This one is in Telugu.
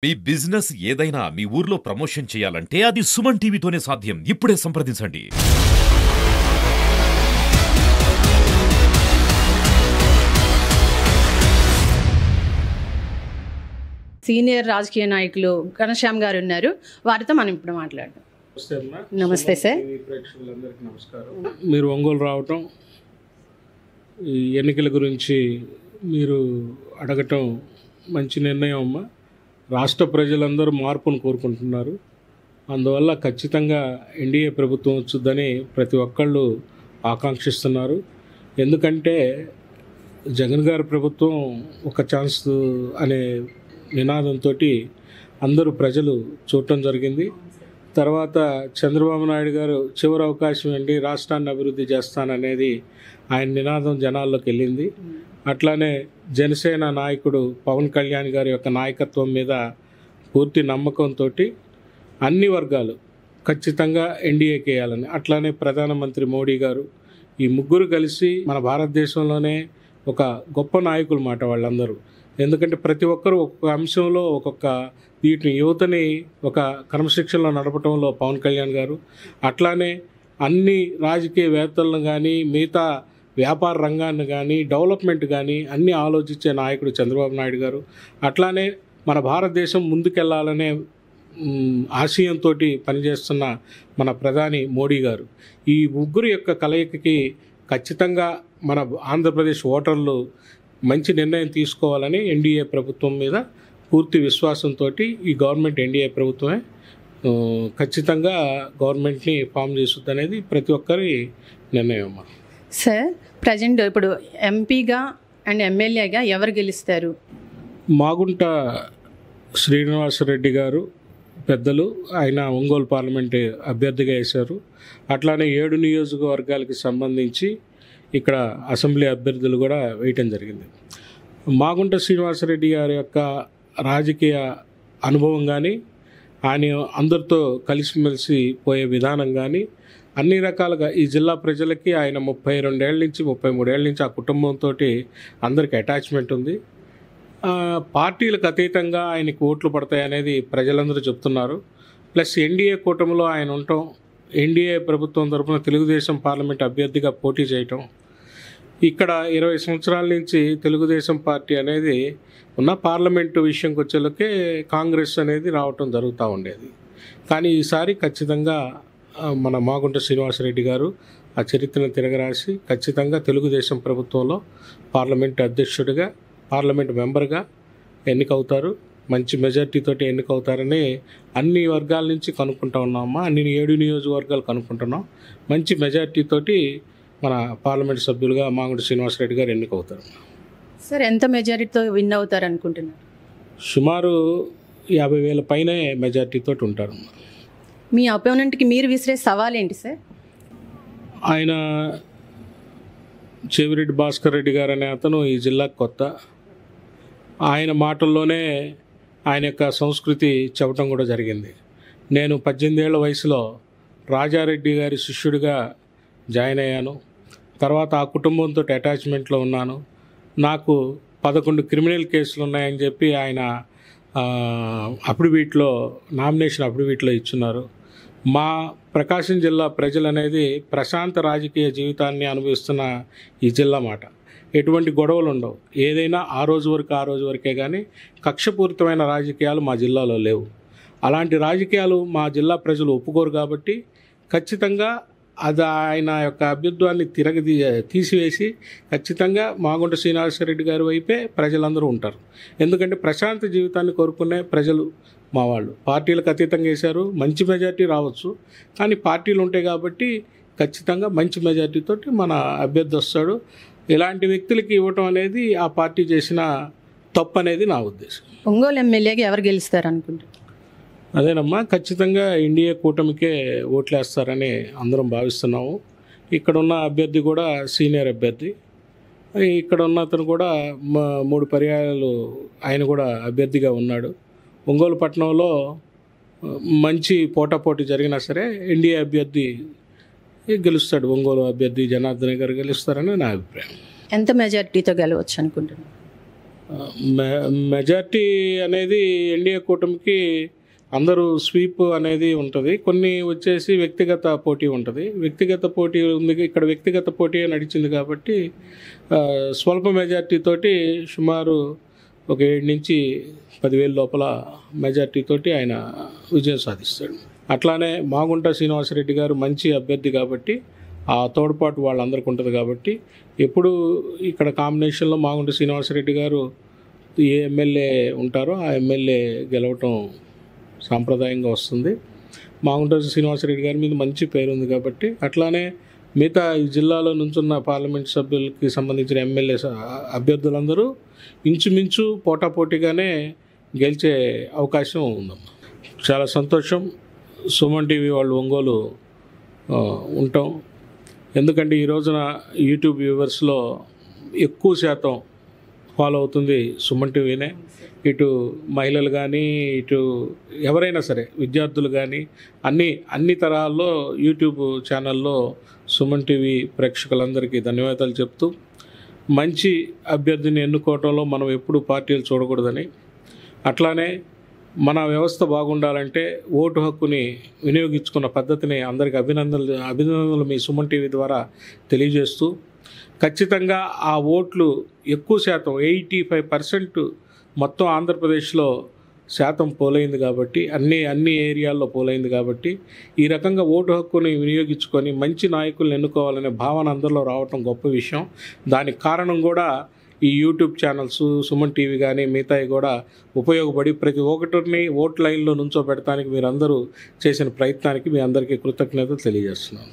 మీ బిజినెస్ ఏదైనా మీ ఊర్లో ప్రమోషన్ చేయాలంటే అది సుమన్ టీవీతోనే సాధ్యం. ఇప్పుడే సంప్రదించండి. సీనియర్ రాజకీయ నాయకులు ఘనశ్యామ్ గారు ఉన్నారు. వారితో మనం ఇప్పుడు మాట్లాడదాం. నమస్తే సార్. ప్రేక్షకులందరికీ నమస్కారం. మీరు ఒంగోలు రావటం, ఈ ఎన్నికల గురించి మీరు అడగటం మంచి నిర్ణయం అమ్మా. రాష్ట్ర ప్రజలందరూ మార్పును కోరుకుంటున్నారు. అందువల్ల ఖచ్చితంగా ఎన్డీఏ ప్రభుత్వం వచ్చుద్దని ప్రతి ఒక్కళ్ళు ఆకాంక్షిస్తున్నారు. ఎందుకంటే జగన్ గారి ప్రభుత్వం ఒక ఛాన్స్ అనే నినాదంతో అందరూ ప్రజలు చూడటం జరిగింది. తర్వాత చంద్రబాబు నాయుడు గారు చివరి అవకాశం అండి, రాష్ట్రాన్ని అభివృద్ధి చేస్తాననేది ఆయన నినాదం జనాల్లోకి వెళ్ళింది. అట్లానే జనసేన నాయకుడు పవన్ కళ్యాణ్ గారి యొక్క నాయకత్వం మీద పూర్తి నమ్మకంతో అన్ని వర్గాలు ఖచ్చితంగా ఎన్డీఏకి వేయాలని, అట్లానే ప్రధానమంత్రి మోడీ గారు, ఈ ముగ్గురు కలిసి మన భారతదేశంలోనే ఒక గొప్ప నాయకులు మాట వాళ్ళందరూ. ఎందుకంటే ప్రతి ఒక్కరు ఒక్కొక్క అంశంలో ఒక్కొక్క వీటిని యువతని ఒక క్రమశిక్షణలో నడపడంలో పవన్ కళ్యాణ్ గారు, అట్లానే అన్ని రాజకీయవేత్తలను కానీ మిగతా వ్యాపార రంగాన్ని కానీ డెవలప్మెంట్ కానీ అన్నీ ఆలోచించే నాయకుడు చంద్రబాబు నాయుడు గారు, అట్లానే మన భారతదేశం ముందుకెళ్లాలనే ఆశయంతో పనిచేస్తున్న మన ప్రధాని మోడీ గారు. ఈ ముగ్గురు యొక్క కలయికకి ఖచ్చితంగా మన ఆంధ్రప్రదేశ్ ఓటర్లు మంచి నిర్ణయం తీసుకోవాలని ఎన్డీఏ ప్రభుత్వం మీద పూర్తి విశ్వాసంతో ఈ గవర్నమెంట్ ఎన్డీఏ ప్రభుత్వమే ఖచ్చితంగా గవర్నమెంట్ని ఫామ్ చేస్తుంది అనేది ప్రతి ఒక్కరి నిర్ణయం. సార్, ప్రజెంట్ ఇప్పుడు ఎంపీగా అండ్ ఎమ్మెల్యేగా ఎవరు గెలుస్తారు? మాగుంట శ్రీనివాసరెడ్డి గారు పెద్దలు, ఆయన ఒంగోలు పార్లమెంటు అభ్యర్థిగా వేశారు. అట్లానే 7 నియోజకవర్గాలకి సంబంధించి ఇక్కడ అసెంబ్లీ అభ్యర్థులు కూడా వేయటం జరిగింది. మాగుంట శ్రీనివాసరెడ్డి గారి యొక్క రాజకీయ అనుభవం కానీ, ఆయన అందరితో కలిసిమెలిసి పోయే విధానం కానీ అన్ని రకాలుగా ఈ జిల్లా ప్రజలకి ఆయన 32 ఏళ్ళ నుంచి 33 ఏళ్ళ నుంచి ఆ కుటుంబంతో అందరికి అటాచ్మెంట్ ఉంది. పార్టీలకు అతీతంగా ఆయనకి ఓట్లు పడతాయనేది ప్రజలందరూ చెప్తున్నారు. ప్లస్ ఎన్డీఏ కూటమిలో ఆయన ఉండటం, ఎన్డీఏ ప్రభుత్వం తరఫున తెలుగుదేశం పార్లమెంట్ అభ్యర్థిగా పోటీ చేయటం, ఇక్కడ 20 సంవత్సరాల నుంచి తెలుగుదేశం పార్టీ అనేది ఉన్న పార్లమెంటు విషయంకి వచ్చేలోకే కాంగ్రెస్ అనేది రావటం జరుగుతూ ఉండేది. కానీ ఈసారి ఖచ్చితంగా మన మాగుంట శ్రీనివాసరెడ్డి గారు ఆ చరిత్రను తిరగరాసి ఖచ్చితంగా తెలుగుదేశం ప్రభుత్వంలో పార్లమెంటు అధ్యక్షుడిగా, పార్లమెంటు మెంబర్గా ఎన్నికవుతారు. మంచి మెజార్టీతో ఎన్నికవుతారని అన్ని వర్గాల నుంచి కనుక్కుంటా ఉన్నామమ్మా. అన్ని 7 నియోజకవర్గాలు కనుక్కుంటున్నాం. మంచి మెజార్టీతోటి మన పార్లమెంట్ సభ్యులుగా మాగుంట శ్రీనివాసరెడ్డి గారు ఎన్నికవుతారు. సార్, ఎంత మెజారిటీతో విన్ అవుతారు అనుకుంటున్నారు? సుమారు 50,000 పైనే మెజార్టీతో ఉంటారు. మీ అపోనెంట్కి మీరు విసిరే సవాల్ ఏంటి సార్? ఆయన చెవిరెడ్డి భాస్కర్ రెడ్డి గారు అనే అతను ఈ జిల్లాకు కొత్త. ఆయన మాటల్లోనే ఆయన యొక్క సంస్కృతి చెప్పడం కూడా జరిగింది. నేను 18 ఏళ్ల వయసులో రాజారెడ్డి గారి శిష్యుడిగా జాయిన్ అయ్యాను. తర్వాత ఆ కుటుంబంతో అటాచ్మెంట్లో ఉన్నాను. నాకు 11 క్రిమినల్ కేసులు ఉన్నాయని చెప్పి ఆయన అఫిడవిట్లో, నామినేషన్ అఫిడవిట్లో ఇచ్చున్నారు. మా ప్రకాశం జిల్లా ప్రజలు అనేది ప్రశాంత రాజకీయ జీవితాన్ని అనుభవిస్తున్న ఈ జిల్లా మాట. ఎటువంటి గొడవలు ఉండవు. ఏదైనా ఆ రోజు వరకే కానీ కక్షపూరితమైన రాజకీయాలు మా జిల్లాలో లేవు. అలాంటి రాజకీయాలు మా జిల్లా ప్రజలు ఒప్పుకోరు. కాబట్టి ఖచ్చితంగా అది ఆయన యొక్క అభ్యర్థాన్ని తీసివేసి ఖచ్చితంగా మాగుంట శ్రీనివాసరెడ్డి గారి వైపే ప్రజలందరూ ఉంటారు. ఎందుకంటే ప్రశాంత జీవితాన్ని కోరుకునే ప్రజలు మా వాళ్ళు. పార్టీలకు అతీతంగా వేశారు. మంచి మెజార్టీ రావచ్చు, కానీ పార్టీలు ఉంటాయి కాబట్టి ఖచ్చితంగా మంచి మెజార్టీతో మన అభ్యర్థి వస్తాడు. ఇలాంటి వ్యక్తులకి ఇవ్వటం అనేది ఆ పార్టీ చేసిన తప్పు అనేది నా ఉద్దేశం. ఒంగోలు ఎమ్మెల్యేగా ఎవరు గెలుస్తారు అనుకుంటున్నారు? అదేనమ్మా, ఖచ్చితంగా ఎన్డీఏ కూటమికే ఓట్లేస్తారని అందరం భావిస్తున్నాము. ఇక్కడున్న అభ్యర్థి కూడా సీనియర్ అభ్యర్థి. ఇక్కడ ఉన్న అతను కూడా 3 పర్యాయాలు ఆయన కూడా అభ్యర్థిగా ఉన్నాడు. ఒంగోలు పట్టణంలో మంచి పోటాపోటీ జరిగినా సరే ఎన్డీఏ అభ్యర్థి గెలుస్తాడు. ఒంగోలు అభ్యర్థి జనార్దన్ గారు గెలుస్తారని నా అభిప్రాయం. ఎంత మెజారిటీతో గెలవచ్చు అనుకుంటున్నారు? మెజార్టీ అనేది ఎన్డీఏ కూటమికి అందరూ స్వీప్ అనేది ఉంటుంది. కొన్ని వచ్చేసి వ్యక్తిగత పోటీ ఉంటుంది. వ్యక్తిగత పోటీ ఉంది, ఇక్కడ వ్యక్తిగత పోటీ నడిచింది కాబట్టి స్వల్ప మెజార్టీ తోటి సుమారు ఒక 7 నుంచి 10,000 లోపల మెజార్టీ తోటి ఆయన విజయం సాధిస్తాడు. అట్లానే మాగుంట శ్రీనివాసరెడ్డి గారు మంచి అభ్యర్థి కాబట్టి ఆ తోడ్పాటు వాళ్ళందరికీ ఉంటుంది కాబట్టి ఎప్పుడు ఇక్కడ కాంబినేషన్లో మాగుంట శ్రీనివాసరెడ్డి గారు ఏ ఎమ్మెల్యే ఉంటారో ఆ ఎమ్మెల్యే గెలవటం సాంప్రదాయంగా వస్తుంది. మాగుంట శ్రీనివాసరెడ్డి గారి మీద మంచి పేరు ఉంది కాబట్టి అట్లానే మిగతా ఈ జిల్లాలో నుంచున్న పార్లమెంట్ సభ్యులకి సంబంధించిన ఎమ్మెల్యే అభ్యర్థులందరూ ఇంచుమించు పోటాపోటీగానే గెలిచే అవకాశం ఉందమ్మా. చాలా సంతోషం సుమన్ టీవీ వాళ్ళు ఒంగోలు ఉంటాం. ఎందుకంటే ఈ రోజున యూట్యూబ్ వ్యూవర్స్లో ఎక్కువ శాతం ఫాలో అవుతుంది సుమన్ టీవీనే. ఇటు మహిళలు కానీ ఇటు ఎవరైనా సరే విద్యార్థులు కానీ అన్ని తరహాల్లో యూట్యూబ్ ఛానల్లో సుమన్ టీవీ ప్రేక్షకులందరికీ ధన్యవాదాలు చెప్తూ, మంచి అభ్యర్థిని ఎన్నుకోవటంలో మనం ఎప్పుడు పార్టీలు చూడకూడదని, అట్లానే మన వ్యవస్థ బాగుండాలంటే ఓటు హక్కుని వినియోగించుకున్న పద్ధతిని అందరికీ అభినందనలు మీ సుమన్ టీవీ ద్వారా తెలియజేస్తూ, ఖచ్చితంగా ఆ ఓట్లు ఎక్కువ శాతం 85% మొత్తం ఆంధ్రప్రదేశ్లో శాతం పోలైంది కాబట్టి అన్ని ఏరియాల్లో పోలైంది కాబట్టి ఈ రకంగా ఓటు హక్కుని వినియోగించుకొని మంచి నాయకులను ఎన్నుకోవాలనే భావన అందరిలో రావటం గొప్ప విషయం. దానికి కారణం కూడా ఈ యూట్యూబ్ ఛానల్స్ సుమన్ టీవీ కానీ మిగతాయి కూడా ఉపయోగపడి ప్రతి ఒక్కటిని ఓట్ లైన్లో నుంచోబెడటానికి మీరందరూ చేసిన ప్రయత్నానికి మీ అందరికీ కృతజ్ఞతలు తెలియజేస్తున్నాను.